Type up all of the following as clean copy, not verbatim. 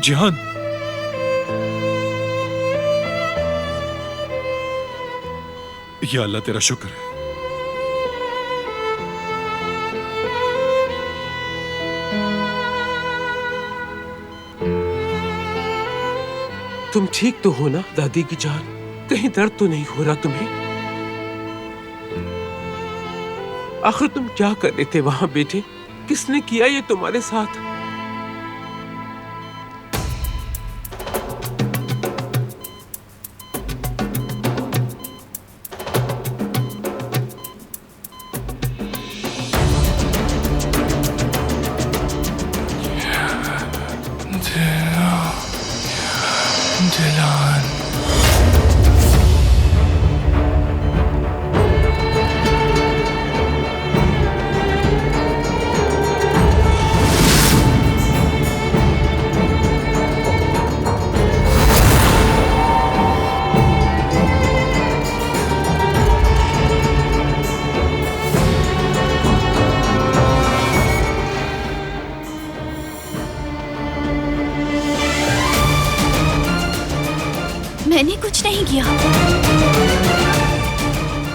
जिहान, या अल्लाह तेरा शुक्र है। तुम ठीक तो हो ना दादी की जान? कहीं दर्द तो नहीं हो रहा तुम्हें? आखिर तुम क्या कर रहे थे वहां बेटे? किसने किया ये तुम्हारे साथ? जिलान, मैंने कुछ नहीं किया।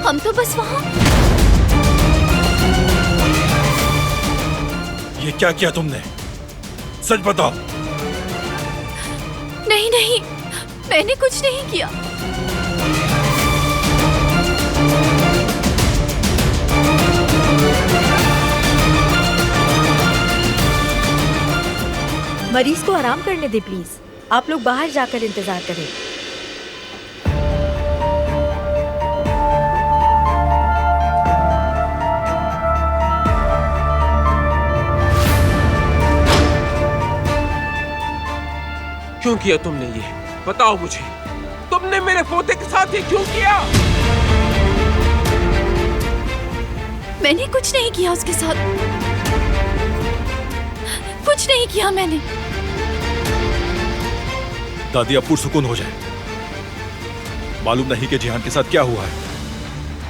हम तो बस वहां। ये क्या किया तुमने? सच बताओ। नहीं नहीं, मैंने कुछ नहीं किया। मरीज को आराम करने दे प्लीज। आप लोग बाहर जाकर इंतजार करें। क्यों किया तुमने ये? बताओ मुझे, तुमने मेरे पोते के साथ ये क्यों किया? मैंने कुछ नहीं किया उसके साथ। कुछ नहीं किया मैंने। दादी अब पुरसुकून हो जाए। मालूम नहीं कि जिहान के साथ क्या हुआ है।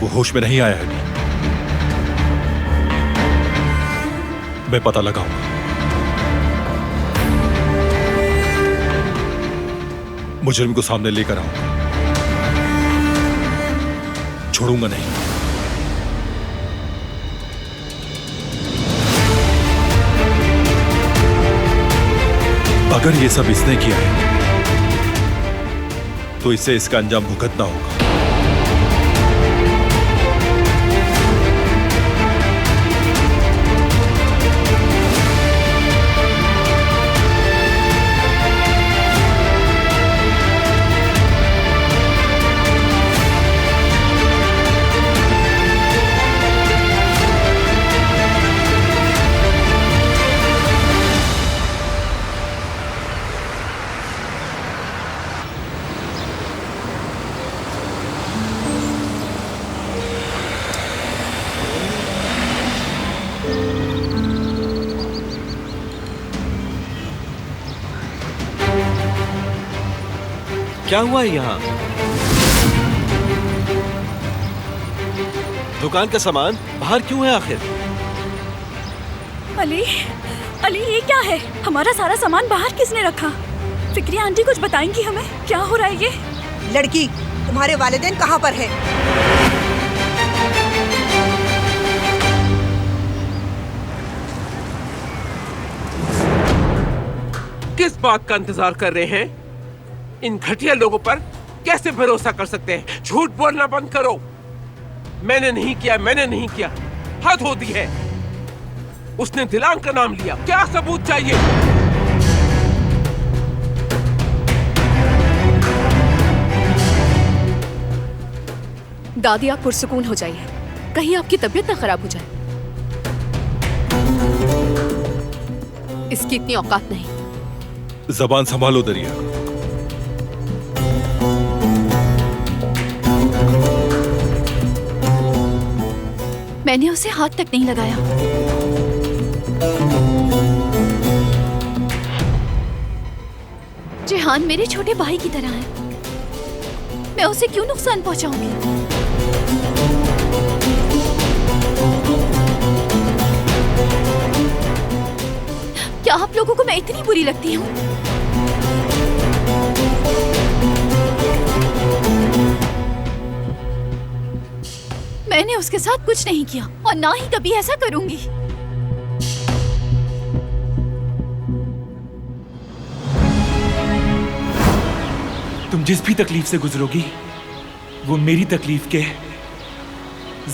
वो होश में नहीं आया है अभी। मैं पता लगाऊंगा। मुजरिम को सामने लेकर आऊंगा। छोड़ूंगा नहीं। अगर ये सब इसने किया है तो इससे इसका अंजाम भुगतना होगा। क्या हुआ है यहाँ? दुकान का सामान बाहर क्यों है आखिर? अली, अली ये क्या है? हमारा सारा सामान बाहर किसने रखा? फिक्रिया आंटी कुछ बताएंगी हमें? क्या हो रहा है ये? लड़की, तुम्हारे वालिदैन कहाँ पर है? किस बात का इंतजार कर रहे हैं? इन घटिया लोगों पर कैसे भरोसा कर सकते हैं? झूठ बोलना बंद करो। मैंने नहीं किया, मैंने नहीं किया। हद होती है। उसने दिलान का नाम लिया। क्या सबूत चाहिए? दादी आप पुरसुकून हो जाइए, कहीं आपकी तबीयत ना खराब हो जाए। इसकी इतनी औकात नहीं। जबान संभालो दरिया। मैंने उसे हाथ तक नहीं लगाया। जेहान मेरे छोटे भाई की तरह है। मैं उसे क्यों नुकसान पहुंचाऊंगी? क्या आप लोगों को मैं इतनी बुरी लगती हूँ? मैंने उसके साथ कुछ नहीं किया और ना ही कभी ऐसा करूंगी। तुम जिस भी तकलीफ से गुजरोगी वो मेरी तकलीफ के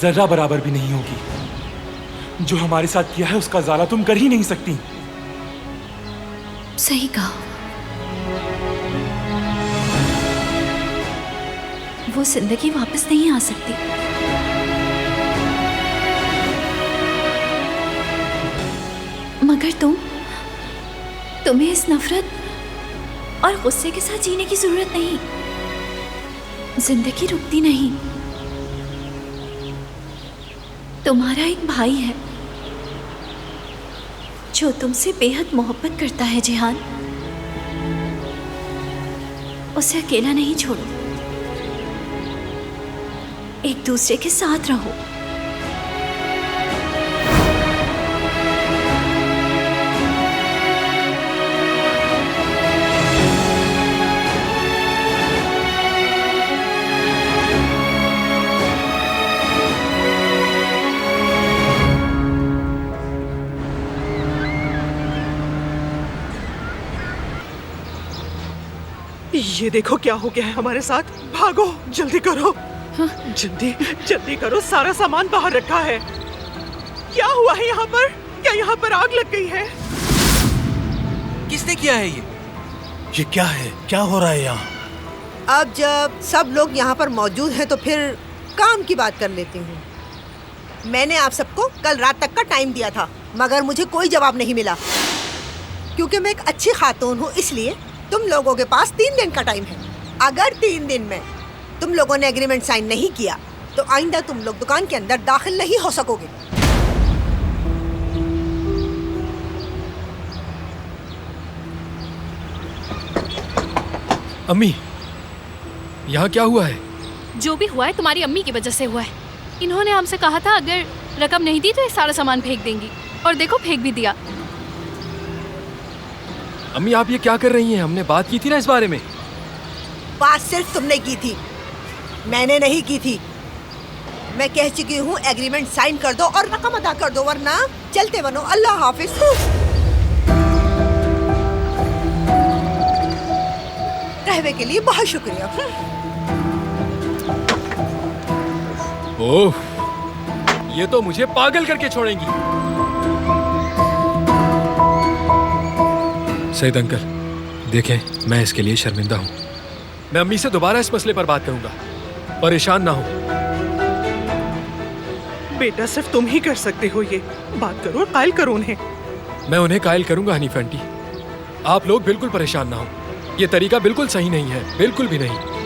जर्रा बराबर भी नहीं होगी। जो हमारे साथ किया है उसका ज़ाला तुम कर ही नहीं सकती। सही कहा। वो जिंदगी वापस नहीं आ सकती। मगर तुम्हें इस नफरत और गुस्से के साथ जीने की जरूरत नहीं। जिंदगी रुकती नहीं। तुम्हारा एक भाई है जो तुमसे बेहद मोहब्बत करता है जेहान। उसे अकेला नहीं छोड़ो। एक दूसरे के साथ रहो। ये देखो क्या हो गया है हमारे साथ। भागो, जल्दी करो। जल्दी जल्दी करो, सारा सामान बाहर रखा है। क्या हुआ है यहाँ पर? क्या यहाँ पर आग लग गई है? किसने किया है ये क्या है? क्या हो रहा है यहाँ? अब जब सब लोग यहाँ पर मौजूद हैं तो फिर काम की बात कर लेती हूँ। मैंने आप सबको कल रात तक का टाइम दिया था मगर मुझे कोई जवाब नहीं मिला। क्योंकि मैं एक अच्छी खातून हूँ इसलिए तुम लोगों के पास 3 दिन का टाइम है। अगर 3 दिन में तुम लोगों ने एग्रीमेंट साइन नहीं किया तो आइंदा तुम लोग दुकान के अंदर दाखिल नहीं हो सकोगे। अम्मी, यहाँ क्या हुआ है? जो भी हुआ है तुम्हारी अम्मी की वजह से हुआ है। इन्होंने हमसे कहा था अगर रकम नहीं दी तो ये सारा सामान फेंक देंगी, और देखो फेंक भी दिया। अम्मी, आप ये क्या कर रही हैं? हमने बात की थी ना इस बारे में। बात सिर्फ तुमने की थी, मैंने नहीं की थी। मैं कह चुकी हूँ एग्रीमेंट साइन कर दो और रकम अदा कर दो, वरना चलते बनो। अल्लाह हाफिज। कहवे के लिए बहुत शुक्रिया। ओह, ये तो मुझे पागल करके छोड़ेंगी। सईद अंकल, देखें, मैं इसके लिए शर्मिंदा हूँ। मैं अम्मी से दोबारा इस मसले पर बात करूंगा। परेशान ना हो। बेटा सिर्फ तुम ही कर सकते हो ये। बात करो और कायल करो उन्हें। मैं उन्हें कायल करूंगा हनीफ आंटी। आप लोग बिल्कुल परेशान ना हो। ये तरीका बिल्कुल सही नहीं है, बिल्कुल भी नहीं।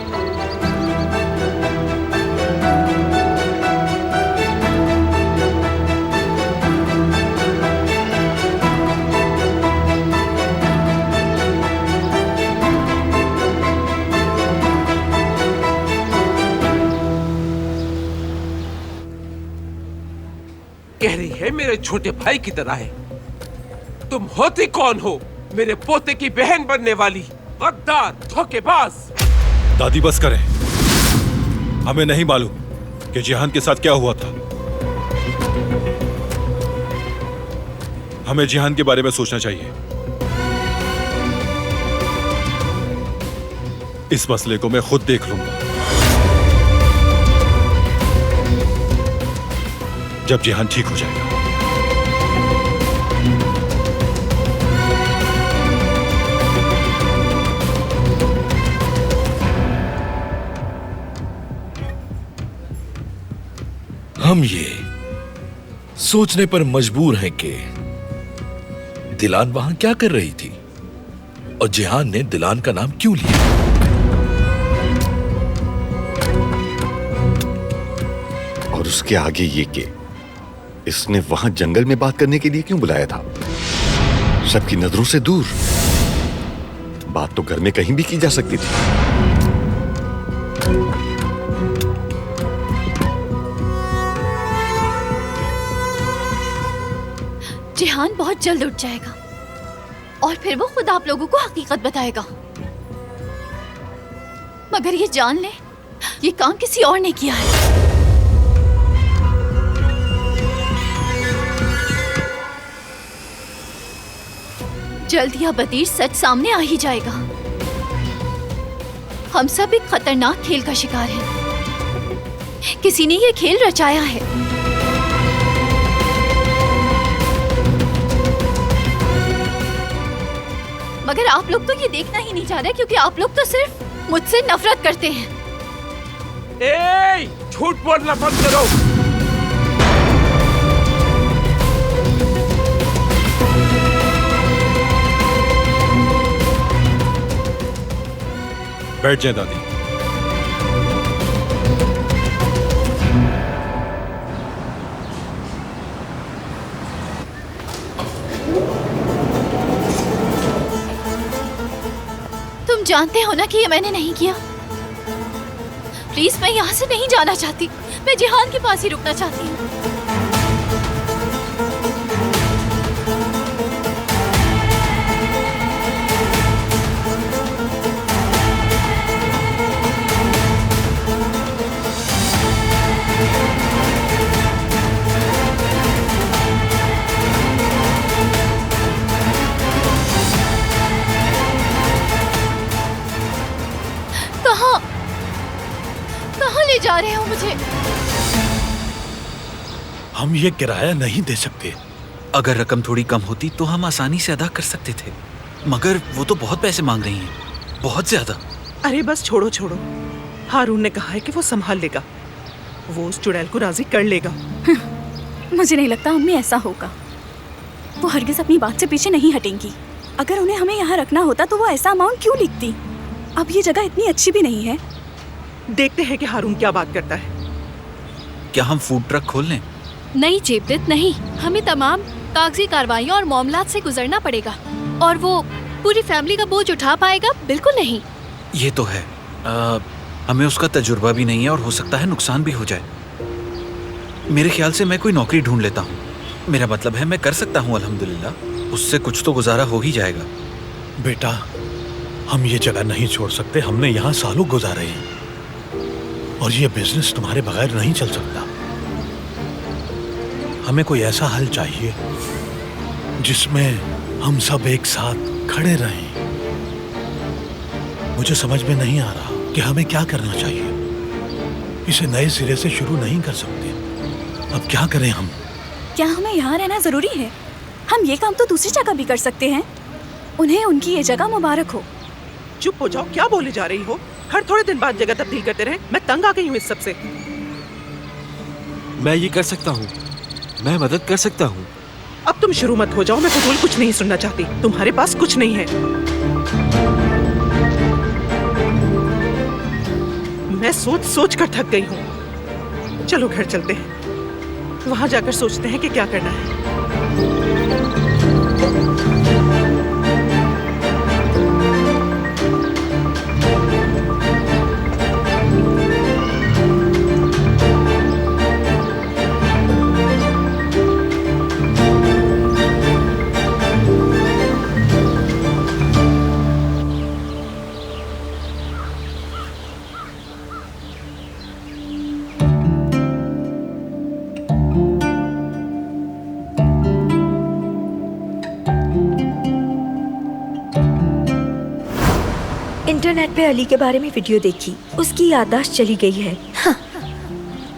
कह रही है मेरे छोटे भाई की तरह है। तुम होती कौन हो? मेरे पोते की बहन बनने वाली गद्दार, धोखेबाज। दादी बस करें। हमें नहीं मालूम कि जेहान के साथ क्या हुआ था। हमें जेहान के बारे में सोचना चाहिए। इस मसले को मैं खुद देख लूंगा। जब जेहान ठीक हो जाएगा। हम ये सोचने पर मजबूर हैं कि दिलान वहां क्या कर रही थी और जेहान ने दिलान का नाम क्यों लिया। और उसके आगे ये कि इसने वहां जंगल में बात करने के लिए क्यों बुलाया था, सबकी नजरों से दूर। बात तो घर में कहीं भी की जा सकती थी। जिहान बहुत जल्द उठ जाएगा और फिर वो खुद आप लोगों को हकीकत बताएगा। मगर ये जान ले, ये काम किसी और ने किया है। जल्द या बदीर सच सामने आ ही जाएगा। हम सब एक खतरनाक खेल का शिकार हैं। किसी ने ये खेल रचाया है। मगर आप लोग तो ये देखना ही नहीं चाह रहे, क्योंकि आप लोग तो सिर्फ मुझसे नफरत करते हैं। झूठ बोलना बंद करो। बैठ जाए दादी। तुम जानते हो ना कि ये मैंने नहीं किया। प्लीज, मैं यहाँ से नहीं जाना चाहती। मैं जिहान के पास ही रुकना चाहती हूँ। कहाँ ले जा रहे हो मुझे? हम ये किराया नहीं दे सकते। अगर रकम थोड़ी कम होती तो हम आसानी से अदा कर सकते थे, मगर वो तो बहुत पैसे मांग रही हैं, बहुत ज्यादा। अरे बस छोड़ो छोड़ो। हारून ने कहा है कि वो संभाल लेगा, वो उस चुड़ैल को राजी कर लेगा। मुझे नहीं लगता अम्मी ऐसा होगा। वो हरगिज अपनी बात से पीछे नहीं हटेंगी। अगर उन्हें हमें यहाँ रखना होता तो वो ऐसा अमाउंट क्यों लिखती? अब ये जगह इतनी अच्छी भी नहीं है। देखते हैं कि हारून क्या बात करता है। क्या हम फूड ट्रक खोल लें? नहीं जेबदित, नहीं। हमें तमाम कागजी कार्रवाइयों और मामलात से गुजरना पड़ेगा, और वो पूरी फैमिली का बोझ उठा पाएगा? बिल्कुल नहीं। ये तो है। हमें उसका तजुर्बा भी नहीं है और हो सकता है नुकसान भी हो जाए। मेरे ख्याल से मैं कोई नौकरी ढूंढ लेता हूँ। मेरा मतलब है मैं कर सकता हूँ, अल्हम्दुलिल्लाह। उससे कुछ तो गुजारा हो ही जाएगा। बेटा, हम ये जगह नहीं छोड़ सकते। हमने यहाँ सालों गुजारे हैं और ये बिजनेस तुम्हारे बगैर नहीं चल सकता। हमें कोई ऐसा हल चाहिए जिसमें हम सब एक साथ खड़े रहें। मुझे समझ में नहीं आ रहा कि हमें क्या करना चाहिए। इसे नए सिरे से शुरू नहीं कर सकते। अब क्या करें हम? क्या हमें यहाँ रहना जरूरी है? हम ये काम तो दूसरी जगह भी कर सकते हैं। उन्हें उनकी ये जगह मुबारक हो। चुप हो जाओ, क्या बोले जा रही हो? हर थोड़े दिन बाद जगह तब्दील करते रहे। मैं तंग आ गई हूँ इस सब से। मैं ये कर सकता हूँ, मैं मदद कर सकता हूँ। अब तुम शुरू मत हो जाओ। मैं फजूल कुछ नहीं सुनना चाहती। तुम्हारे पास कुछ नहीं है। मैं सोच सोच कर थक गई हूँ। चलो घर चलते हैं, वहां जाकर सोचते हैं कि क्या करना है। इंटरनेट पे अली के बारे में वीडियो देखी, उसकी याददाश्त चली गई है। हाँ,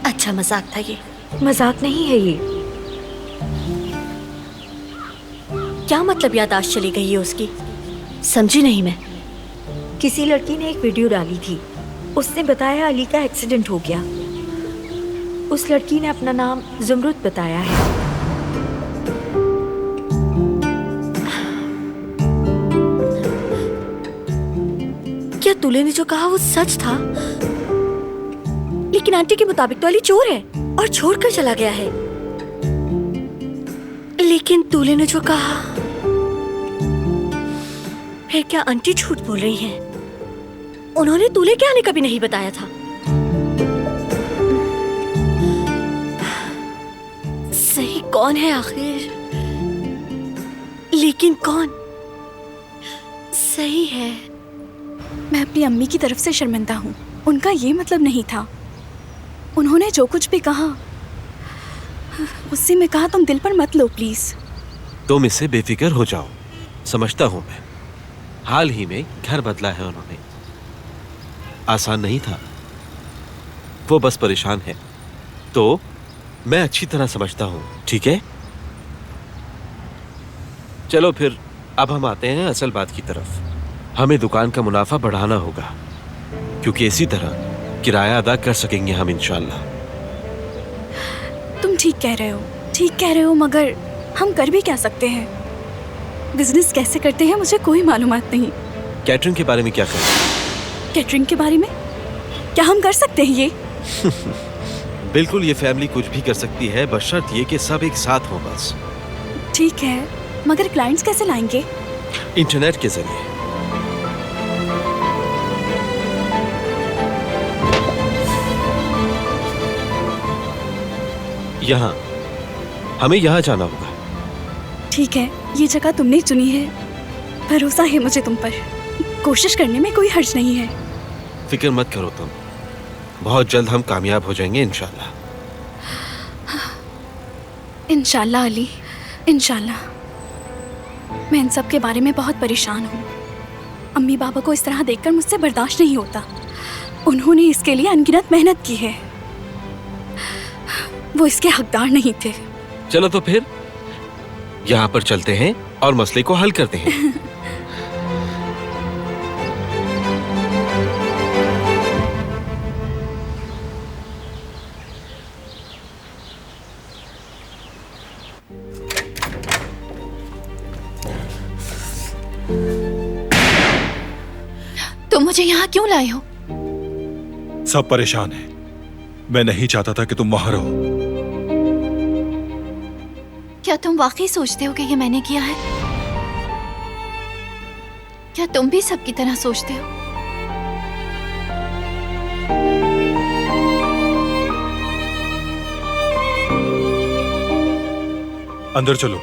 अच्छा मजाक था ये। मजाक नहीं है ये। क्या मतलब याददाश्त चली गई है उसकी? समझी नहीं मैं। किसी लड़की ने एक वीडियो डाली थी। उसने बताया अली का एक्सीडेंट हो गया। उस लड़की ने अपना नाम ज़ुमरुद बताया है। क्या तुले ने जो कहा वो सच था? लेकिन आंटी के मुताबिक तो अली चोर है और छोड़कर चला गया है। लेकिन तुले ने जो कहा, फिर क्या आंटी झूठ बोल रही हैं? उन्होंने दूल्हे के आने का भी नहीं बताया था। सही कौन है आखिर? लेकिन कौन सही है? मैं अपनी अम्मी की तरफ से शर्मिंदा हूँ। उनका ये मतलब नहीं था। उन्होंने जो कुछ भी कहा उससे मैं कहा तुम दिल पर मत लो प्लीज। तुम इससे बेफिक्र हो जाओ। समझता हूं मैं, हाल ही में घर बदला है उन्होंने। आसान नहीं था, वो बस परेशान है। तो मैं अच्छी तरह समझता हूं, ठीक है? चलो फिर अब हम आते हैं असल बात की तरफ। हमें दुकान का मुनाफा बढ़ाना होगा, क्योंकि इसी तरह किराया अदा कर सकेंगे हम इंशाल्लाह। तुम ठीक कह रहे हो, मगर हम कर भी क्या सकते हैं? बिजनेस कैसे करते हैं मुझे कोई मालूमात नहीं। कैटरिंग के बारे में क्या करें? कैटरिंग के बारे में क्या हम कर सकते हैं ये? बिल्कुल, ये फैमिली कुछ भी कर सकती है, बशर्त ये कि सब एक साथ हो बस। ठीक है, मगर क्लाइंट्स कैसे लाएंगे? इंटरनेट के जरिए। यहाँ, हमें यहाँ जाना होगा। ठीक है, ये जगह तुमने चुनी है, भरोसा है मुझे तुम पर। कोशिश करने में कोई हर्ज नहीं है। फिक्र मत करो तुम, बहुत जल्द हम कामयाब हो जाएंगे इंशाल्लाह। इंशाल्लाह अली, इंशाल्लाह। मैं इन सब के बारे में बहुत परेशान हूँ। अम्मी बाबा को इस तरह देखकर मुझसे बर्दाश्त नहीं होता। उन्होंने इसके लिए अनगिनत मेहनत की है, वो इसके हकदार नहीं थे। चलो तो फिर यहाँ पर चलते हैं और मसले को हल करते हैं। तुम मुझे यहाँ क्यों लाए हो? सब परेशान हैं। मैं नहीं चाहता था कि तुम वहां रहो। क्या तुम वाकई सोचते हो कि ये मैंने किया है? क्या तुम भी सबकी तरह सोचते हो? अंदर चलो।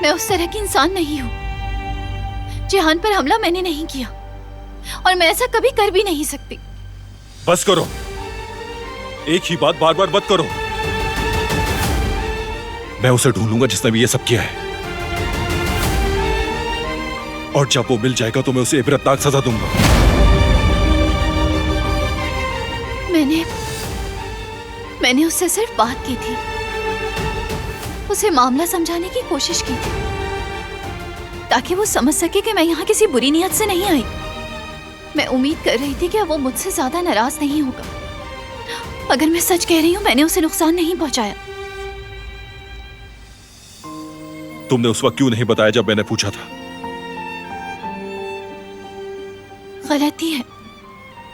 मैं उस तरह की इंसान नहीं हूं। जिहान पर हमला मैंने नहीं किया और मैं ऐसा कभी कर भी नहीं सकती। बस करो, एक ही बात बार बार मत करो। मैं उसे ढूंढूंगा जिसने भी ये सब किया है, और जब वो मिल जाएगा तो मैं उसे इबरतनाक सजा दूंगा। मैंने उससे सिर्फ बात की थी, उसे मामला समझाने की कोशिश की थी, ताकि वो समझ सके कि मैं यहाँ किसी बुरी नीयत से नहीं आई। मैं उम्मीद कर रही थी कि वो मुझसे ज्यादा नाराज नहीं होगा। अगर मैं सच कह रही हूँ, मैंने उसे नुकसान नहीं पहुंचाया। तुमने उस वक्त क्यों नहीं बताया जब मैंने पूछा था? गलती है,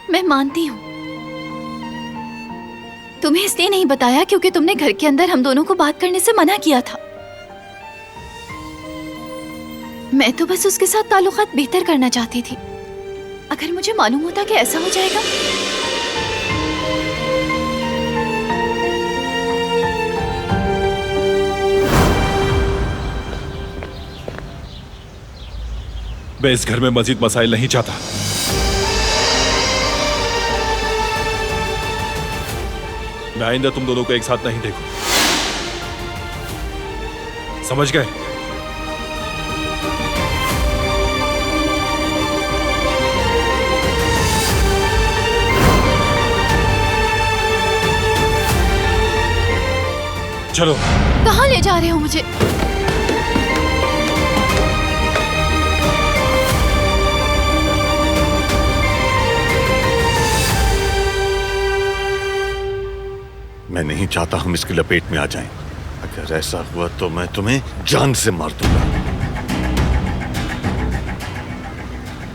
मैं मानती हूँ। तुम्हें इसलिए नहीं बताया क्योंकि तुमने घर के अंदर हम दोनों को बात करने से मना किया था। मैं तो बस उसके साथ ताल्लुकात बेहतर करना चाहती थी। अगर मुझे मालूम होता कि ऐसा हो जाएगा, मैं इस घर में मजीद मसाइल नहीं चाहता। मैं आइंदा तुम दोनों को एक साथ नहीं देखूं। समझ गए? चलो। कहाँ ले जा रहे हो मुझे? मैं नहीं चाहता हम इसकी लपेट में आ जाएं। अगर ऐसा हुआ तो मैं तुम्हें जान से मार दूंगा।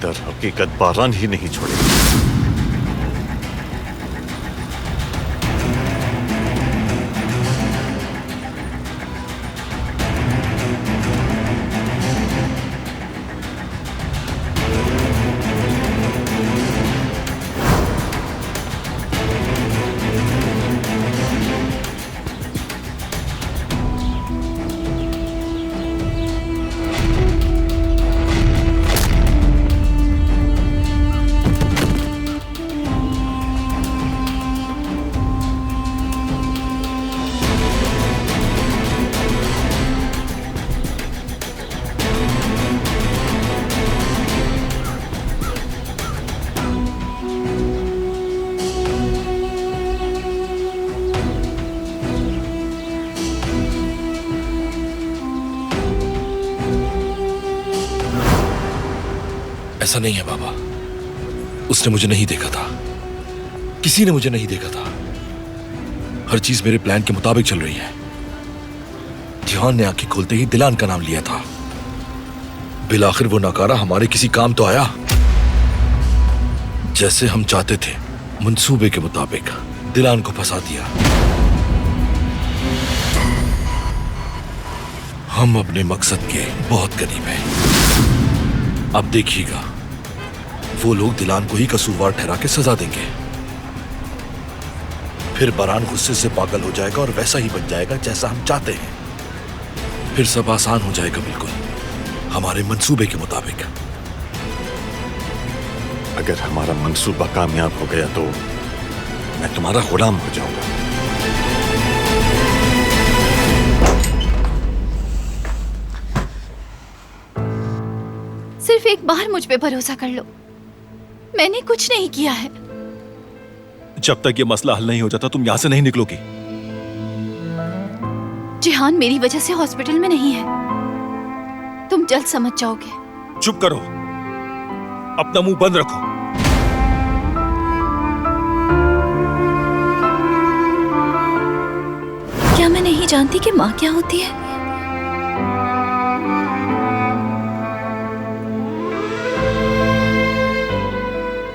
दर हकीकत बारान ही नहीं छोड़ेगा। ऐसा नहीं है बाबा, उसने मुझे नहीं देखा था, किसी ने मुझे नहीं देखा था। हर चीज मेरे प्लान के मुताबिक चल रही है। जिहान ने आंखें खोलते ही दिलान का नाम लिया था। बिल आखिर वो नकारा हमारे किसी काम तो आया, जैसे हम चाहते थे। मंसूबे के मुताबिक दिलान को फंसा दिया। हम अपने मकसद के बहुत करीब हैं। अब देखिएगा, वो लोग दिलान को ही कसूरवार ठहरा के सजा देंगे। फिर बरान गुस्से से पागल हो जाएगा और वैसा ही बन जाएगा जैसा हम चाहते हैं। फिर सब आसान हो जाएगा, बिल्कुल हमारे मंसूबे के मुताबिक। अगर हमारा मंसूबा कामयाब हो गया तो मैं तुम्हारा गुलाम हो जाऊंगा। सिर्फ एक बार मुझ पे भरोसा कर लो, मैंने कुछ नहीं किया है। जब तक ये मसला हल नहीं हो जाता तुम यहां से नहीं निकलोगी। जिहान मेरी वजह से हॉस्पिटल में नहीं है, तुम जल्द समझ जाओगे। चुप करो, अपना मुंह बंद रखो। क्या मैं नहीं जानती कि माँ क्या होती है?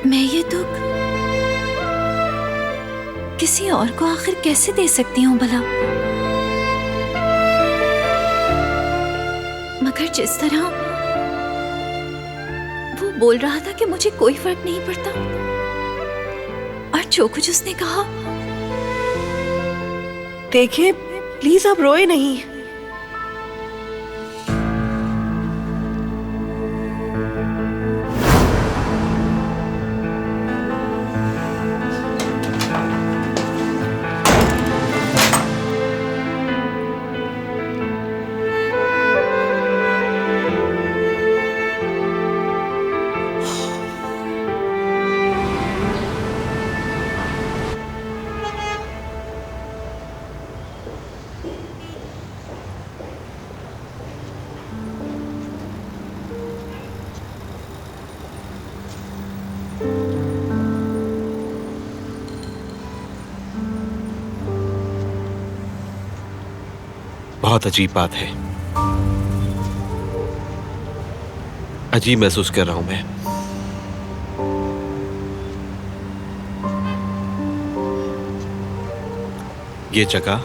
मैं ये दुख किसी और को आखिर कैसे दे सकती हूँ भला? मगर जिस तरह वो बोल रहा था कि मुझे कोई फर्क नहीं पड़ता, और जो कुछ उसने कहा। देखिए प्लीज आप रोए नहीं। बहुत अजीब बात है, अजीब महसूस कर रहा हूं मैं। ये जगह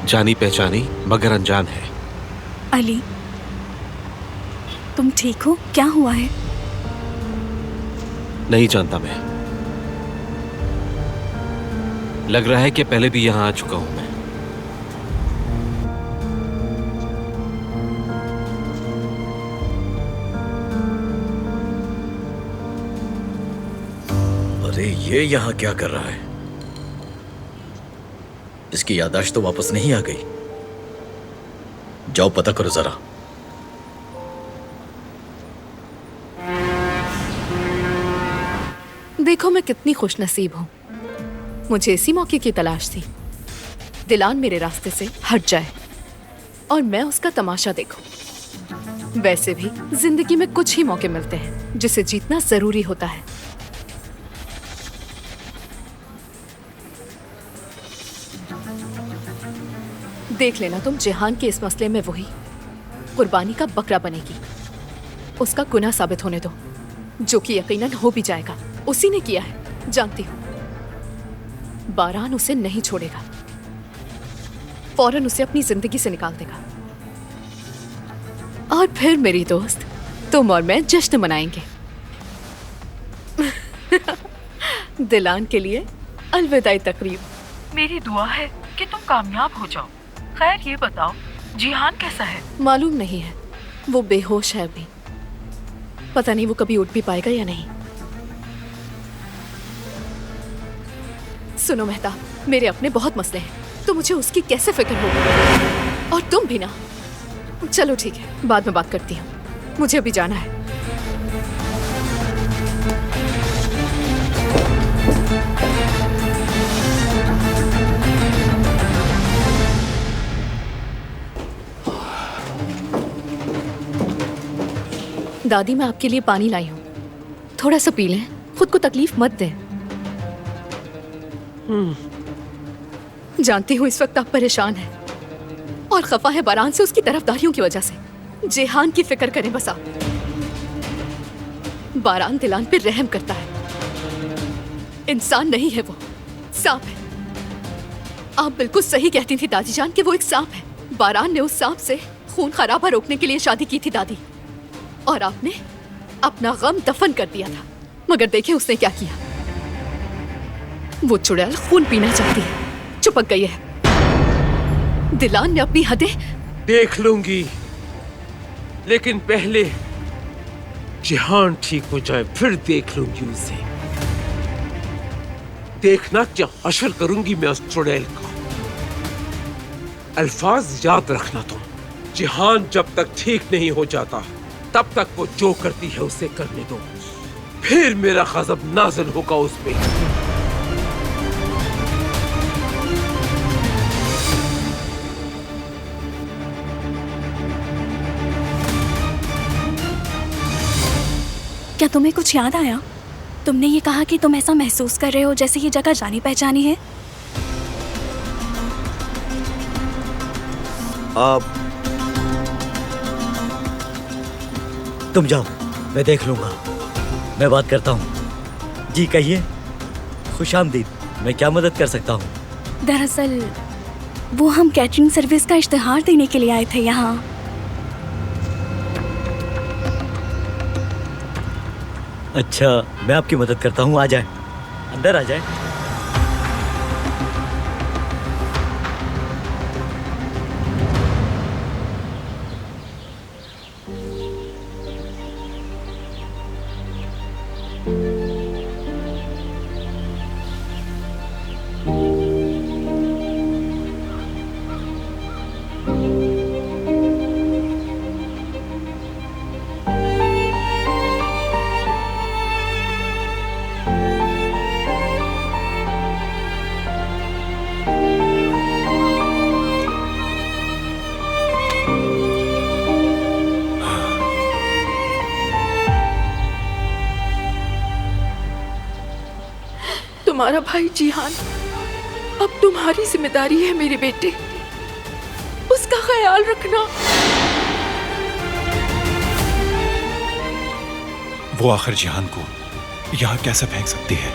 जानी पहचानी मगर अनजान है। अली, तुम ठीक हो? क्या हुआ है? नहीं जानता मैं, लग रहा है कि पहले भी यहां आ चुका हूं मैं। अरे ये यहाँ क्या कर रहा है? इसकी याददाश्त तो वापस नहीं आ गई। जाओ पता करो जरा। देखो मैं कितनी खुशनसीब हूँ, मुझे इसी मौके की तलाश थी। दिलान मेरे रास्ते से हट जाए और मैं उसका तमाशा देखूं। वैसे भी जिंदगी में कुछ ही मौके मिलते हैं जिसे जीतना जरूरी होता है। देख लेना तुम, जिहान के इस मसले में वही कुर्बानी का बकरा बनेगी। उसका गुनाह साबित होने दो, जो कि यकीनन हो भी जाएगा। उसी ने किया है, जानती हूं। बारान उसे नहीं छोड़ेगा, फौरन उसे अपनी जिंदगी से निकाल देगा। और फिर मेरी दोस्त, तुम और मैं जश्न मनाएंगे। दिलान के लिए अलविदाई तकरीब। मेरी दुआ है कि तुम कामयाब हो जाओ। खैर ये बताओ, जिहान कैसा है? मालूम नहीं है, वो बेहोश है अभी। पता नहीं वो कभी उठ भी पाएगा या नहीं। सुनो मेहताब, मेरे अपने बहुत मसले हैं, तो मुझे उसकी कैसे फिक्र होगी? और तुम भी ना। चलो ठीक है, बाद में बात करती हूँ, मुझे अभी जाना है। दादी, मैं आपके लिए पानी लाई हूँ, थोड़ा सा पी लें, खुद को तकलीफ मत दें। जानती हूँ इस वक्त आप परेशान हैं और खफा है बारान से उसकी तरफदारियों की वजह से। जेहान की फिक्र करें बस आप। बारान दिलान पे रहम करता है, इंसान नहीं है वो, सांप है। आप बिल्कुल सही कहती थी दादी जान कि वो एक सांप है। बारान ने उस सांप से खून खराबा रोकने के लिए शादी की थी दादी, और आपने अपना गम दफन कर दिया था। मगर देखें उसने क्या किया। वो चुड़ैल खून पीना चाहती है, चिपक गई है। दिलान ने अपनी हदें देख लूंगी, लेकिन पहले जिहान ठीक हो जाए, फिर देख लूंगी उसे। देखना क्या अशर करूंगी मैं उस चुड़ैल का। अल्फाज याद रखना तुम। जिहान जब तक ठीक नहीं हो जाता तब तक वो जो करती है उसे करने दो, फिर मेरा गज़ब नाज़िल होगा उस पे। क्या तुम्हें कुछ याद आया? तुमने ये कहा कि तुम ऐसा महसूस कर रहे हो जैसे ये जगह जानी पहचानी है। तुम जाओ, मैं देख लूंगा, मैं बात करता हूँ। जी कहिए। खुशामदीद, मैं क्या मदद कर सकता हूँ? दरअसल वो हम कैटरिंग सर्विस का इश्तिहार देने के लिए आए थे यहाँ। अच्छा, मैं आपकी मदद करता हूँ, आ जाए, अंदर आ जाए। तुम्हारा भाई जिहान अब तुम्हारी जिम्मेदारी है मेरे बेटे, उसका ख्याल रखना। वो आखिर जिहान को यहाँ कैसे फेंक सकती है?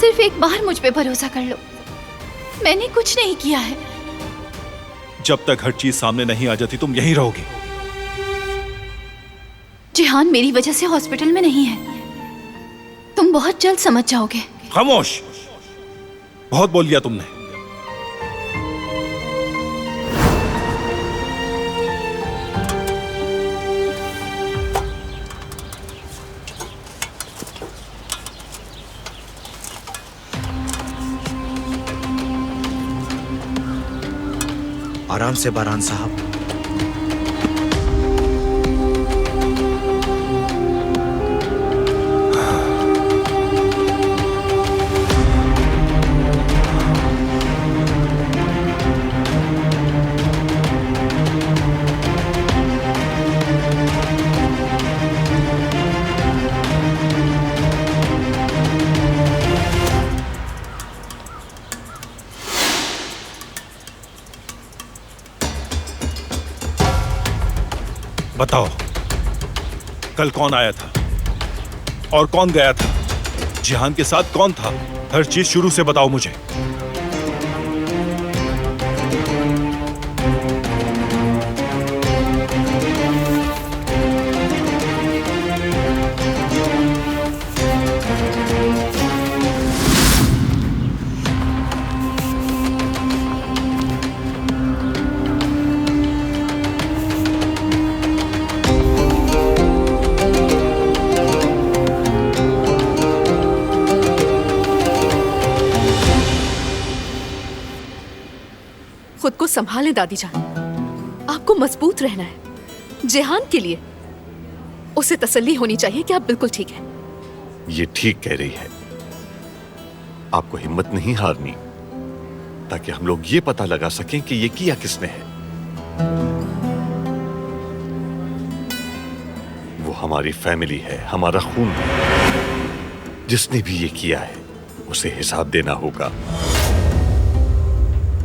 सिर्फ एक बार मुझ पे भरोसा कर लो, मैंने कुछ नहीं किया है। जब तक हर चीज सामने नहीं आ जाती तुम यहीं रहोगी। जिहान मेरी वजह से हॉस्पिटल में नहीं है, तुम बहुत जल्द समझ जाओगे। खामोश, बहुत बोल लिया तुमने। आराम से बारान साहब। बताओ, कल कौन आया था और कौन गया था? जिहान के साथ कौन था? हर चीज शुरू से बताओ मुझे। खुद को संभालें दादी जान, आपको मजबूत रहना है। जिहान के लिए उसे तसल्ली होनी चाहिए कि आप बिल्कुल ठीक हैं। ये ठीक कह रही है। आपको हिम्मत नहीं हारनी, ताकि हम लोग ये पता लगा सकें कि ये किया किसने है। वो हमारी फैमिली है, हमारा खून है। जिसने भी ये किया है उसे हिसाब देना होगा।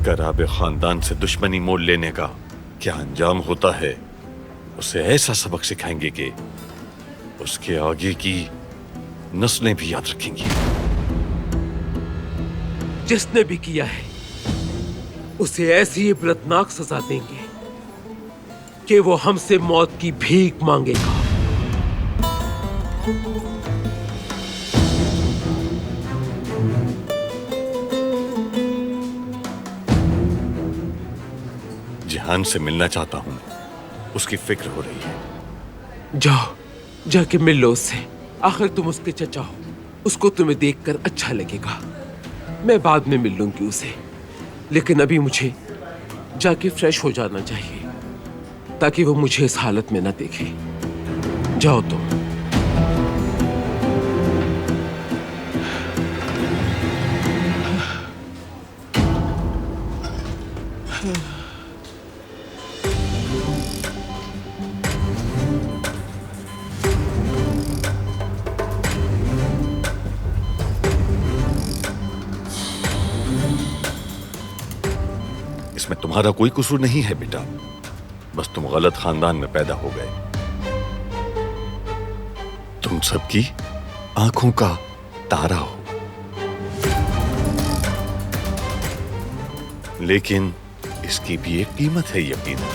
कराबे खानदान से दुश्मनी मोल लेने का क्या अंजाम होता है, उसे ऐसा सबक सिखाएंगे कि उसके आगे की नस्लें भी याद रखेंगी। जिसने भी किया है उसे ऐसी इबरतनाक सजा देंगे कि वो हमसे मौत की भीख मांगेगा। जिहान से मिलना चाहता हूं, उसकी फिक्र हो रही है। जाओ, जाके मिल लो उससे। आखिर तुम उसके चचा हो, उसको तुम्हें देखकर अच्छा लगेगा। मैं बाद में मिल लूंगी उसे, लेकिन अभी मुझे जाके फ्रेश हो जाना चाहिए, ताकि वो मुझे इस हालत में ना देखे। जाओ तुम। इसमें तुम्हारा कोई कसूर नहीं है बेटा, बस तुम गलत खानदान में पैदा हो गए। तुम सबकी आंखों का तारा हो, लेकिन इसकी भी एक कीमत है यकीनन।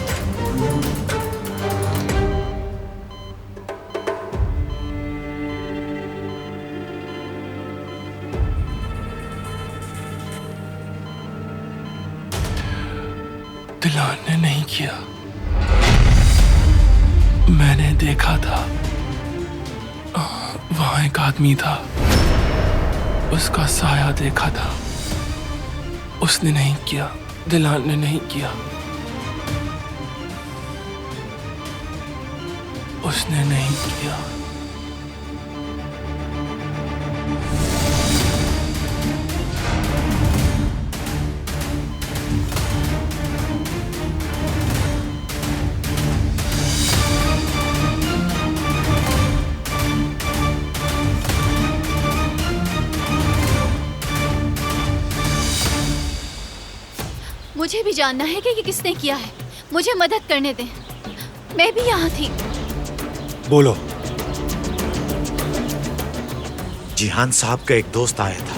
दिलान ने नहीं किया, मैंने देखा था। वहां एक आदमी था, उसका साया देखा था। उसने नहीं किया, दिलान ने नहीं किया। उसने नहीं किया। मुझे भी जानना है कि ये किसने किया है। मुझे मदद करने दें, मैं भी यहाँ थी। बोलो। जिहान साहब का एक दोस्त आया था,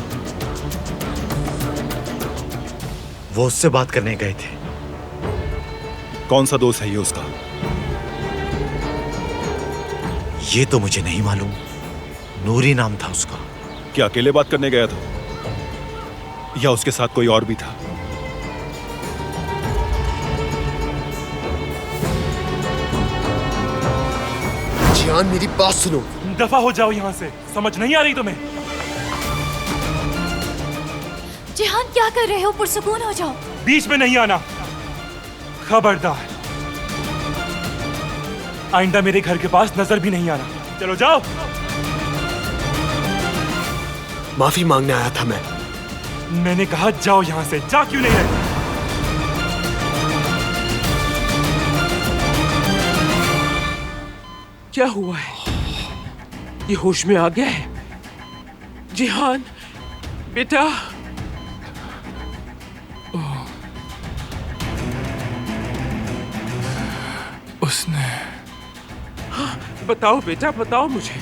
वो उससे बात करने गए थे। कौन सा दोस्त है ये उसका? ये तो मुझे नहीं मालूम, नूरी नाम था उसका। क्या अकेले बात करने गया था, या उसके साथ कोई और भी था? जिहान, मेरी बात सुनो। दफा हो जाओ यहाँ से, समझ नहीं आ रही तुम्हें? जिहान, क्या कर रहे हो? पुरसुकून हो जाओ। बीच में नहीं आना, खबरदार। आइंदा मेरे घर के पास नजर भी नहीं आना। चलो जाओ। माफी मांगने आया था मैं। मैंने कहा जाओ यहाँ से। जा क्यों नहीं रहे? क्या हुआ है? ये होश में आ गया है? जिहान बेटा। उसने। हाँ, बताओ बेटा, बताओ मुझे।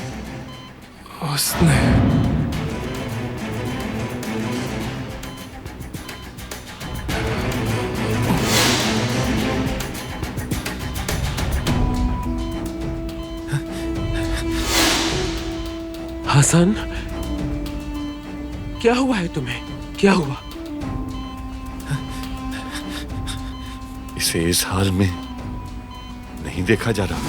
उसने। हसन, क्या हुआ है तुम्हें? क्या हुआ? इसे इस हाल में नहीं देखा जा रहा।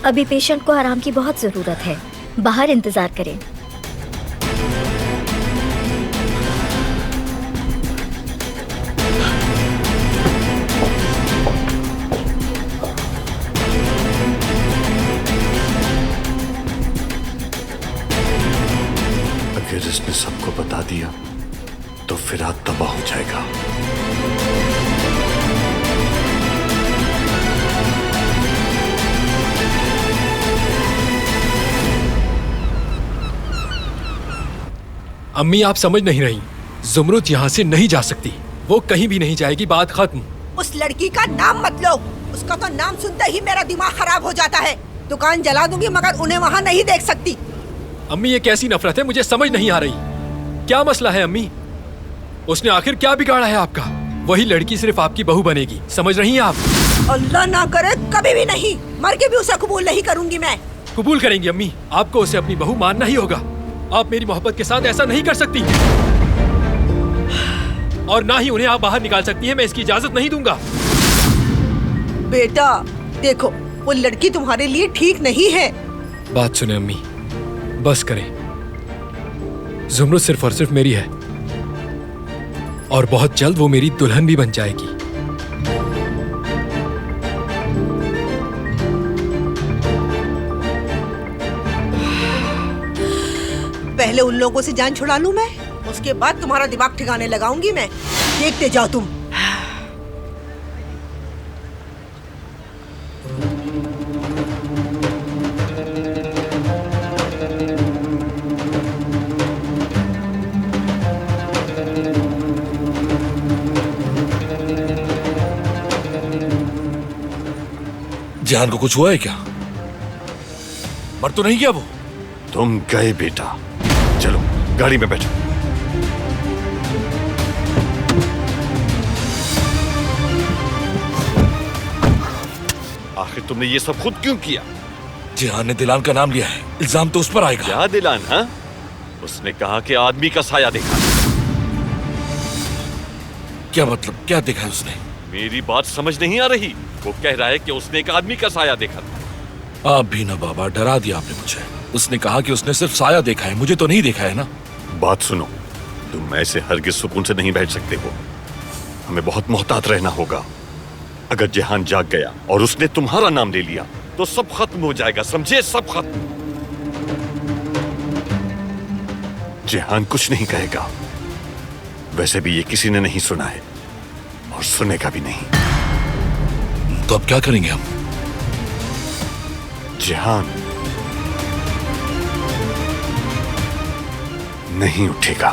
अभी पेशेंट को आराम की बहुत जरूरत है, बाहर इंतजार करें। अगर इसने सबको बता दिया तो फिरात तबाह हो जाएगा। अम्मी आप समझ नहीं रही, जुमरुद यहाँ से नहीं जा सकती, वो कहीं भी नहीं जाएगी, बात खत्म। उस लड़की का नाम मत लो, उसका तो नाम सुनते ही मेरा दिमाग खराब हो जाता है। दुकान जला दूंगी मगर उन्हें वहाँ नहीं देख सकती। अम्मी ये कैसी नफरत है, मुझे समझ नहीं आ रही। क्या मसला है अम्मी? उसने आखिर क्या बिगाड़ा है आपका? वही लड़की सिर्फ आपकी बहू बनेगी, समझ रही हैं आप? अल्लाह ना करे, कभी भी नहीं, मर के भी उसे कबूल नहीं करूंगी मैं। कबूल करेंगी अम्मी, आपको उसे अपनी बहू मानना ही होगा। आप मेरी मोहब्बत के साथ ऐसा नहीं कर सकती, और ना ही उन्हें आप बाहर निकाल सकती हैं, मैं इसकी इजाजत नहीं दूंगा। बेटा देखो, वो लड़की तुम्हारे लिए ठीक नहीं है। बात सुने अम्मी, बस करें। जुमरुद सिर्फ और सिर्फ मेरी है, और बहुत जल्द वो मेरी दुल्हन भी बन जाएगी। पहले उन लोगों से जान छुड़ा लूं मैं, उसके बाद तुम्हारा दिमाग ठिकाने लगाऊंगी मैं। देखते जाओ तुम। जिहान को कुछ हुआ है क्या? मर तो नहीं गया वो? तुम गए बेटा, चलो गाड़ी में बैठो। आखिर तुमने ये सब खुद क्यों किया? जिहान ने दिलान का नाम लिया है, इल्जाम तो उस पर आएगा। क्या दिलान? हाँ, उसने कहा कि आदमी का साया देखा। क्या मतलब, क्या देखा है उसने? मेरी बात समझ नहीं आ रही। वो कह रहा है कि उसने एक आदमी का साया देखा था। आप भी ना बाबा, डरा दिया आपने मुझे। उसने कहा कि उसने सिर्फ साया देखा है, मुझे तो नहीं देखा है ना। बात सुनो, तुम ऐसे हरगिज सुकून से नहीं बैठ सकते हो, हमें बहुत मोहतात रहना होगा। अगर जिहान जाग गया और उसने तुम्हारा नाम ले लिया तो सब खत्म हो जाएगा, समझे? सब खत्म। जिहान कुछ नहीं कहेगा, वैसे भी ये किसी ने नहीं सुना है और सुनेगा भी नहीं। तो अब क्या करेंगे हम? जिहान नहीं उठेगा।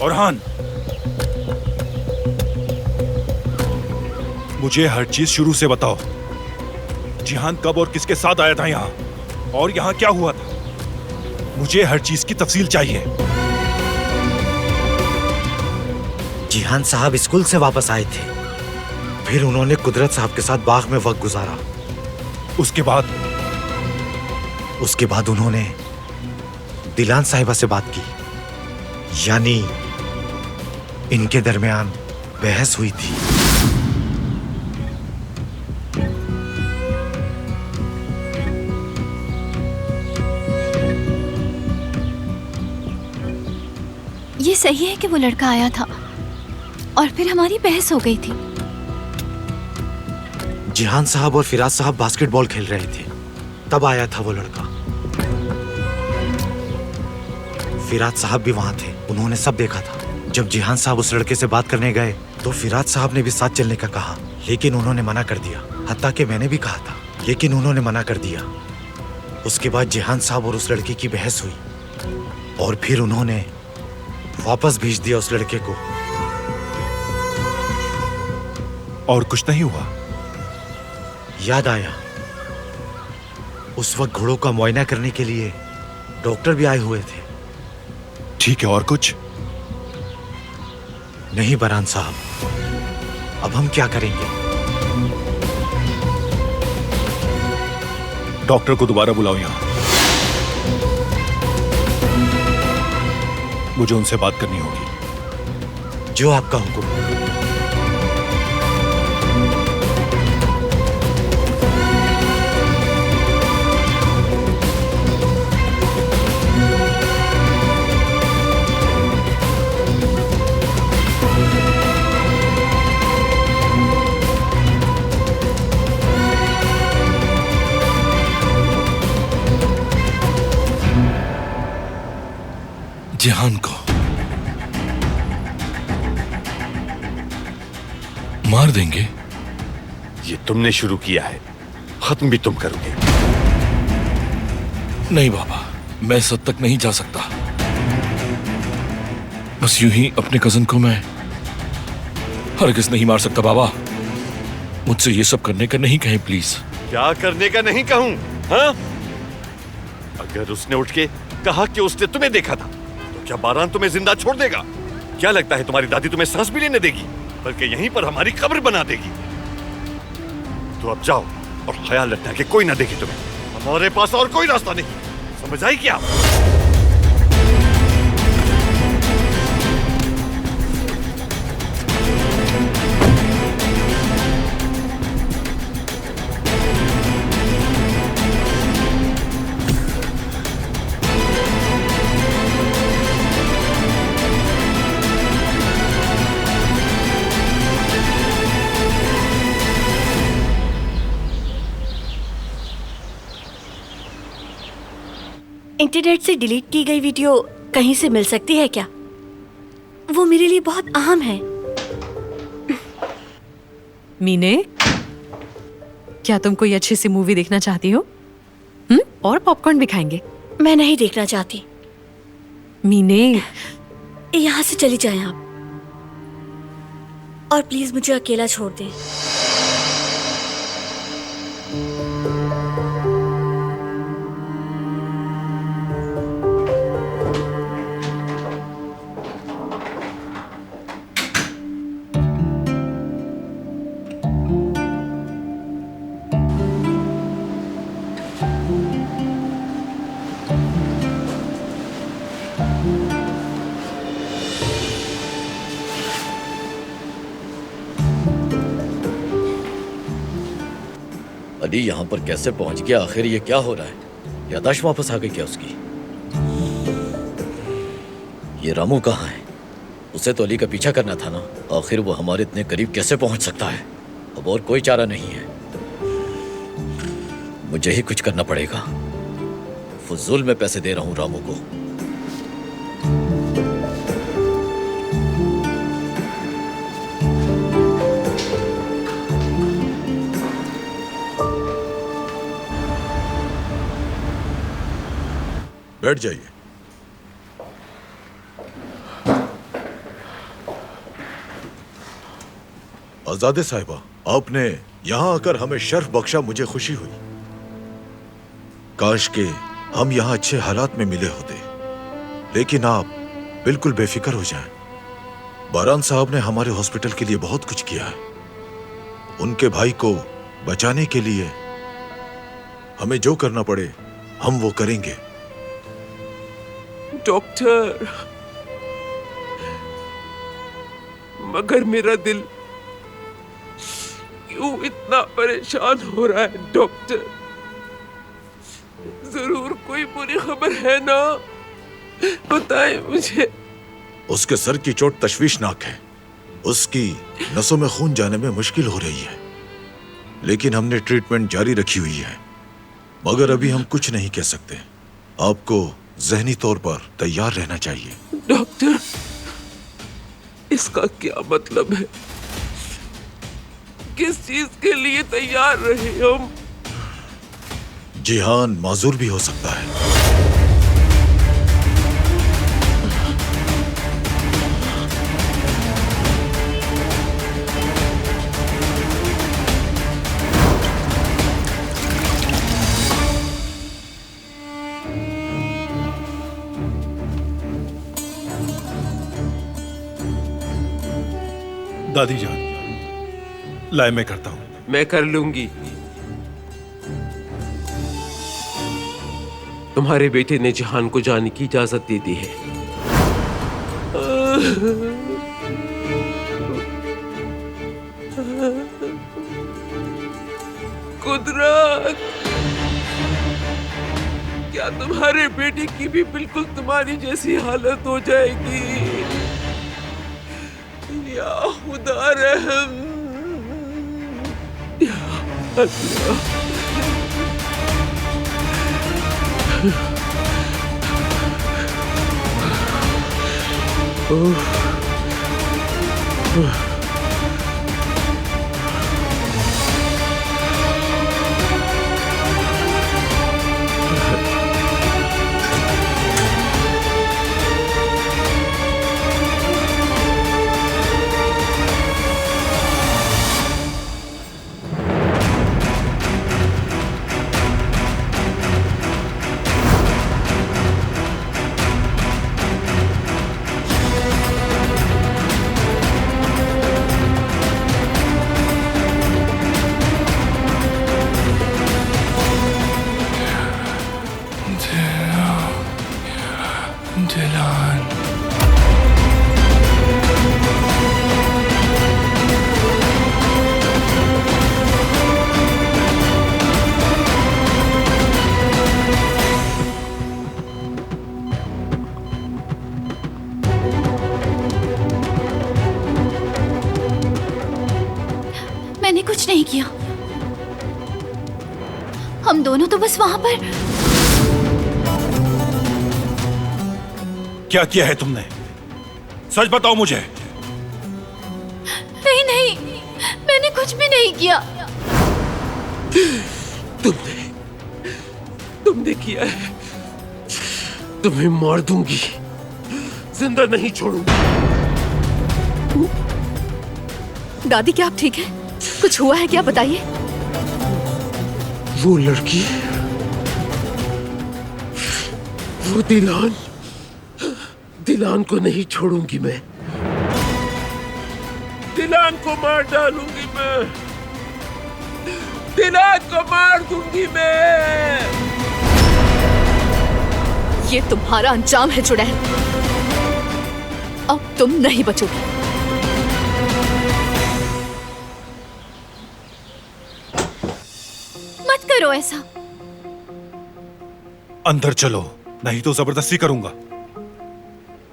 औरहान, मुझे हर चीज शुरू से बताओ। जिहान कब और किसके साथ आया था यहाँ, और यहाँ क्या हुआ था? मुझे हर चीज की तफसील चाहिए। जिहान साहब स्कूल से वापस आए थे, फिर उन्होंने कुदरत साहब के साथ बाग में वक्त गुजारा। उसके बाद उन्होंने दिलान साहिबा से बात की, यानी इनके दरमियान बहस हुई थी। ये सही है कि वो लड़का आया था और फिर हमारी बहस हो गई थी। जिहान साहब और फिराज साहब बास्केटबॉल खेल रहे थे, तब आया था वो लड़का। फिराज साहब भी वहां थे, उन्होंने सब देखा था। जब जिहान साहब उस लड़के से बात करने गए तो फिराज साहब ने भी साथ चलने का कहा, लेकिन उन्होंने मना कर दिया। हत्ता कि मैंने भी कहा था, लेकिन उन्होंने मना कर दिया। उसके बाद जिहान साहब और उस लड़के की बहस हुई और फिर उन्होंने वापस भेज दिया उस लड़के को। और कुछ नहीं हुआ? याद आया, उस वक्त घोड़ों का मुआयना करने के लिए डॉक्टर भी आए हुए थे। ठीक है, और कुछ नहीं बरान साहब, अब हम क्या करेंगे? डॉक्टर को दोबारा बुलाओ यहाँ, मुझे उनसे बात करनी होगी। जो आपका हुक्म। जिहान को मार देंगे? ये तुमने शुरू किया है, खत्म भी तुम करोगे। नहीं बाबा, मैं इस हद तक नहीं जा सकता। बस यूं ही अपने कजन को मैं हरगिज़ नहीं मार सकता बाबा। मुझसे ये सब करने का नहीं कहें प्लीज। क्या करने का नहीं कहूं? हाँ? अगर उसने उठ के कहा कि उसने तुम्हें देखा था, तो क्या बारान तुम्हें जिंदा छोड़ देगा? क्या लगता है तुम्हारी दादी तुम्हें सांस भी लेने देगी, बल्कि यहीं पर हमारी कब्र बना देगी? तो अब जाओ और ख्याल रखना कि कोई ना देखे तुम्हें। हमारे पास और कोई रास्ता नहीं, समझ आई क्या? इंटरनेट से डिलीट की गई वीडियो कहीं से मिल सकती है क्या? वो मेरे लिए बहुत अहम है। मीने, क्या तुम कोई अच्छी सी मूवी देखना चाहती हो? और पॉपकॉर्न भी खाएंगे। मैं नहीं देखना चाहती। मीने, यहाँ से चली जाएं आप, और प्लीज मुझे अकेला छोड़ दें। अली यहाँ पर कैसे पहुंच गया? आखिर ये क्या हो रहा है? यादाश्त वापस आ गई क्या उसकी? ये रामू कहाँ है? उसे तो अली का पीछा करना था ना। आखिर वो हमारे इतने करीब कैसे पहुंच सकता है? अब और कोई चारा नहीं है, मुझे ही कुछ करना पड़ेगा। फुजूल में पैसे दे रहा हूँ रामू को। बैठ जाइए। आजादे साहिबा, आपने यहाँ आकर हमें शर्फ बख्शा, मुझे खुशी हुई। काश के हम यहाँ अच्छे हालात में मिले होते, लेकिन आप बिल्कुल बेफिक्र हो जाएं। बारान साहब ने हमारे हॉस्पिटल के लिए बहुत कुछ किया है। उनके भाई को बचाने के लिए हमें जो करना पड़े हम वो करेंगे। डॉक्टर, मगर मेरा दिल क्यों इतना परेशान हो रहा है डॉक्टर? जरूर कोई बुरी खबर है ना? बताएं मुझे। उसके सर की चोट तशवीशनाक है। उसकी नसों में खून जाने में मुश्किल हो रही है, लेकिन हमने ट्रीटमेंट जारी रखी हुई है। मगर अभी हम कुछ नहीं कह सकते। आपको ज़हनी तौर पर तैयार रहना चाहिए। डॉक्टर, इसका क्या मतलब है? किस चीज के लिए तैयार रहे हम? जिहान माजूर भी हो सकता है। दादी जान, लाए मैं करता हूं। मैं कर लूंगी। तुम्हारे बेटे ने जिहान को जाने की इजाजत दे दी है। कुदरत, क्या तुम्हारे बेटे की भी बिल्कुल तुम्हारी जैसी हालत हो जाएगी? या खुदा रहम, या अल्लाह। मैंने कुछ नहीं किया। हम दोनों तो बस वहां पर। क्या किया है तुमने? सच बताओ मुझे। नहीं नहीं, मैंने कुछ भी नहीं किया। तुमने किया है। तुम्हें मार दूंगी, जिंदा नहीं छोड़ूंगी। दादी क्या आप ठीक है? कुछ हुआ है क्या, बताइए। वो लड़की, वो दिलान को नहीं छोड़ूंगी मैं। दिलान को मार डालूंगी मैं। दिलान को मार दूंगी मैं। ये तुम्हारा अंजाम है चुड़ैल। अब तुम नहीं बचोगे। मत करो ऐसा। अंदर चलो, नहीं तो जबरदस्ती करूंगा।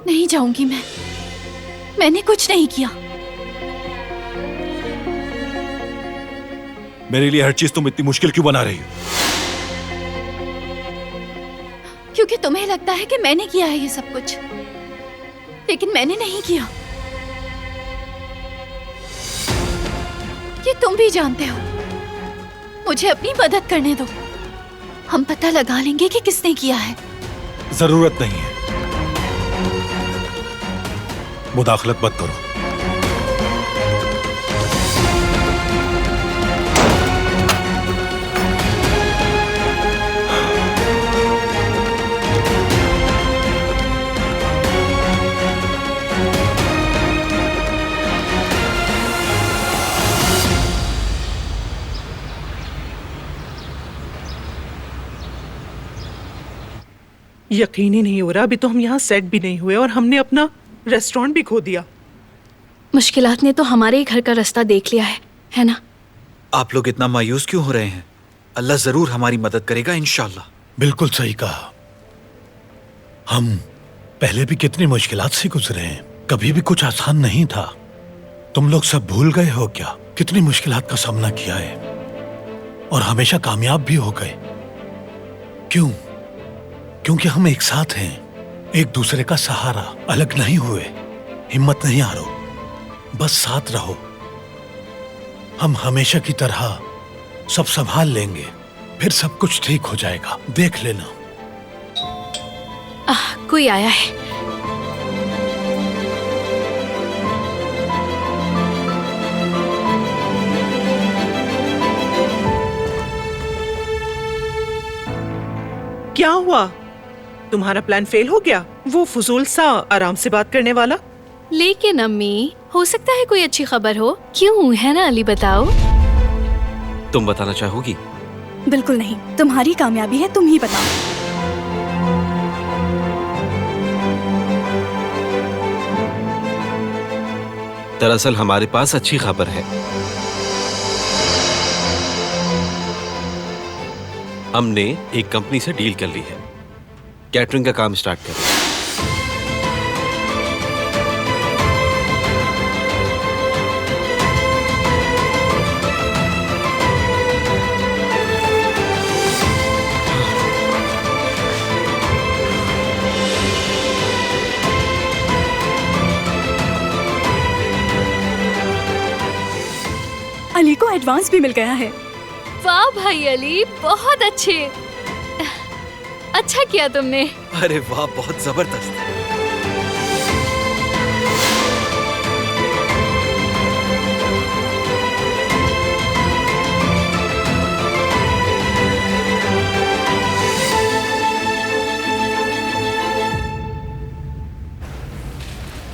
नहीं जाऊंगी मैं। मैंने कुछ नहीं किया। मेरे लिए हर चीज तुम इतनी मुश्किल क्यों बना रही हो? क्योंकि तुम्हें लगता है कि मैंने किया है ये सब कुछ, लेकिन मैंने नहीं किया। ये तुम भी जानते हो। मुझे अपनी मदद करने दो, हम पता लगा लेंगे कि किसने किया है। जरूरत नहीं है, मुदाखलत मत करो। यकीन ही नहीं हो रहा, अभी तो हम यहाँ सेट भी नहीं हुए और हमने अपना रेस्टोरेंट भी खो दिया। मुश्किलात ने तो हमारे ही घर का रास्ता देख लिया है ना? आप लोग इतना मायूस क्यों हो रहे हैं? अल्लाह जरूर हमारी मदद करेगा इंशाल्लाह। बिल्कुल सही कहा। हम पहले भी कितनी मुश्किलात से गुजरे हैं, कभी भी कुछ आसान नहीं था। तुम लोग सब भूल गए हो क्या? कितनी मुश्किलात का सामना किया है और हमेशा कामयाब भी हो गए। क्यों? क्योंकि हम एक साथ हैं, एक दूसरे का सहारा। अलग नहीं हुए। हिम्मत नहीं हारो, बस साथ रहो। हम हमेशा की तरह सब संभाल लेंगे, फिर सब कुछ ठीक हो जाएगा, देख लेना। कोई आया है। क्या हुआ? तुम्हारा प्लान फेल हो गया? वो फजूल सा आराम से बात करने वाला। लेकिन अम्मी, हो सकता है कोई अच्छी खबर हो। क्यों, है ना अली? बताओ। तुम बताना चाहोगी? बिल्कुल नहीं, तुम्हारी कामयाबी है, तुम ही बताओ। दरअसल हमारे पास अच्छी खबर है। हमने एक कंपनी से डील कर ली है, कैटरिंग का काम स्टार्ट करें। एडवांस भी मिल गया है। वाह भाई अली, बहुत अच्छे। अच्छा किया तुमने। अरे वाह, बहुत जबरदस्त।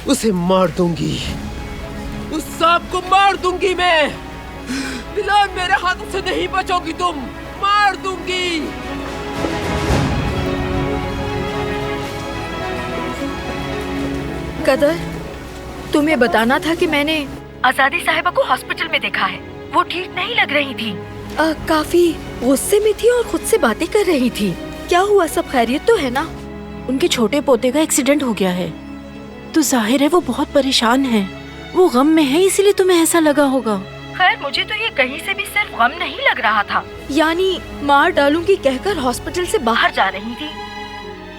उसे मार दूंगी, उस सांप को मार दूंगी मैं। दिलान, मेरे हाथों से नहीं बचोगी तुम, मार दूंगी। कदर, तुम्हें बताना था कि मैंने आजादी साहिबा को हॉस्पिटल में देखा है। वो ठीक नहीं लग रही थी, काफी गुस्से में थी और खुद से बातें कर रही थी। क्या हुआ, सब खैरियत तो है ना? उनके छोटे पोते का एक्सीडेंट हो गया है, तो जाहिर है वो बहुत परेशान है। वो गम में है, इसीलिए तुम्हें ऐसा लगा होगा। खैर, मुझे तो ये कहीं से भी सिर्फ गम नहीं लग रहा था। यानी मार डालूंगी कहकर हॉस्पिटल से बाहर जा रही थी।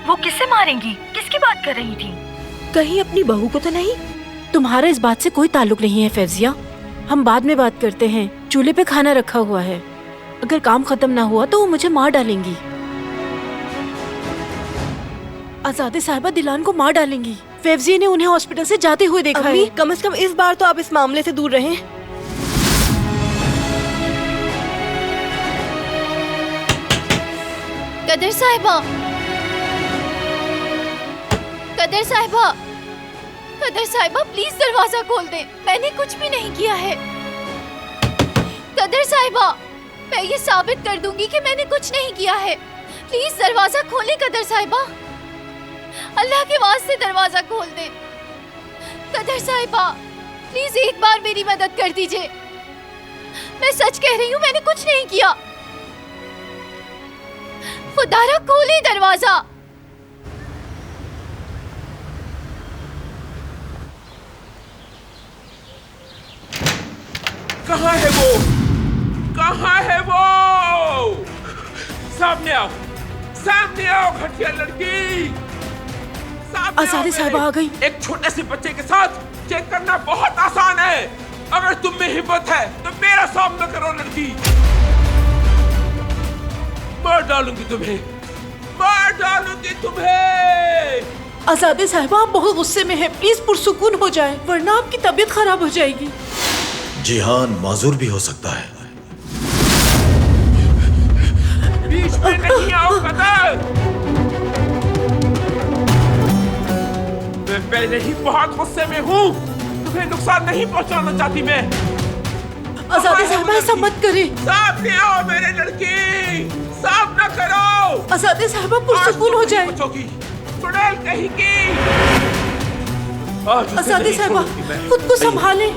वो किससे मारेंगी, किसकी बात कर रही थी? कहीं अपनी बहू को तो नहीं? तुम्हारा इस बात से कोई ताल्लुक नहीं है फैजिया। हम बाद में बात करते हैं। चूल्हे पे खाना रखा हुआ है, अगर काम खत्म ना हुआ तो वो मुझे मार डालेंगी। आजादी साहिबा दिलान को मार डालेंगी। फैजिया ने उन्हें हॉस्पिटल से जाते हुए देखा है। कम से कम इस बार तो आप इस मामले से दूर रहें। कदर साहिबा, कदर साहिबा, कदर साहिबा, प्लीज दरवाजा खोल दें। मैंने कुछ भी नहीं किया है। कदर साहिबा, मैं ये साबित कर दूंगी कि मैंने कुछ नहीं किया है। प्लीज दरवाजा खोलें कदर साहिबा, अल्लाह के वास्ते दरवाजा खोल दें। कदर साहिबा, प्लीज एक बार मेरी मदद कर दीजिए। मैं सच कह रही हूँ, मैंने कुछ नहीं किया। खुदारा खोले दरवाजा। कहाँ है वो? कहाँ है वो? सामने आओ, सामने आओ घटिया लड़की। आजादी साहिबा आ गई। एक छोटे से बच्चे के साथ चेक करना बहुत आसान है। अगर तुम में हिम्मत है तो मेरा सामना करो लड़की। मार डालूंगी तुम्हें, मार डालूंगी तुम्हें। आजादी साहिबा, आप बहुत गुस्से में हैं। प्लीज पुरसुकून हो जाए, वरना आपकी तबीयत खराब हो जाएगी। जिहान माजूर भी हो सकता है। बीच में नहीं आओ कदर। मैं पहले ही बहुत गुस्से में हूँ। तुम्हें नुकसान नहीं पहुँचाना चाहती मैं। आजादी साहिबा, ऐसा मत करें। सामने आओ मेरे लड़की, सामना करो। आजादी साहिबा, पुरसुकून हो जाए। चुड़ैल कहीं की। आजादी साहिबा, खुद को संभालें।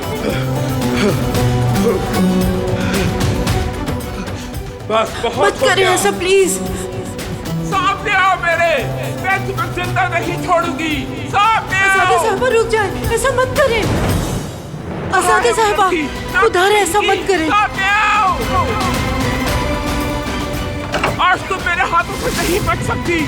बस बहुत मत करें ऐसा प्लीज। सामने आओ मेरे, मैं तुम्हें जिंदा नहीं छोड़ूंगी। सामने आओ। आजादी साहिबा, रुक जाए, ऐसा मत करें। आजादी साहिबा, उधार ऐसा मत करें। सामने आओ। आज तुम मेरे हाथों से नहीं बच सकती।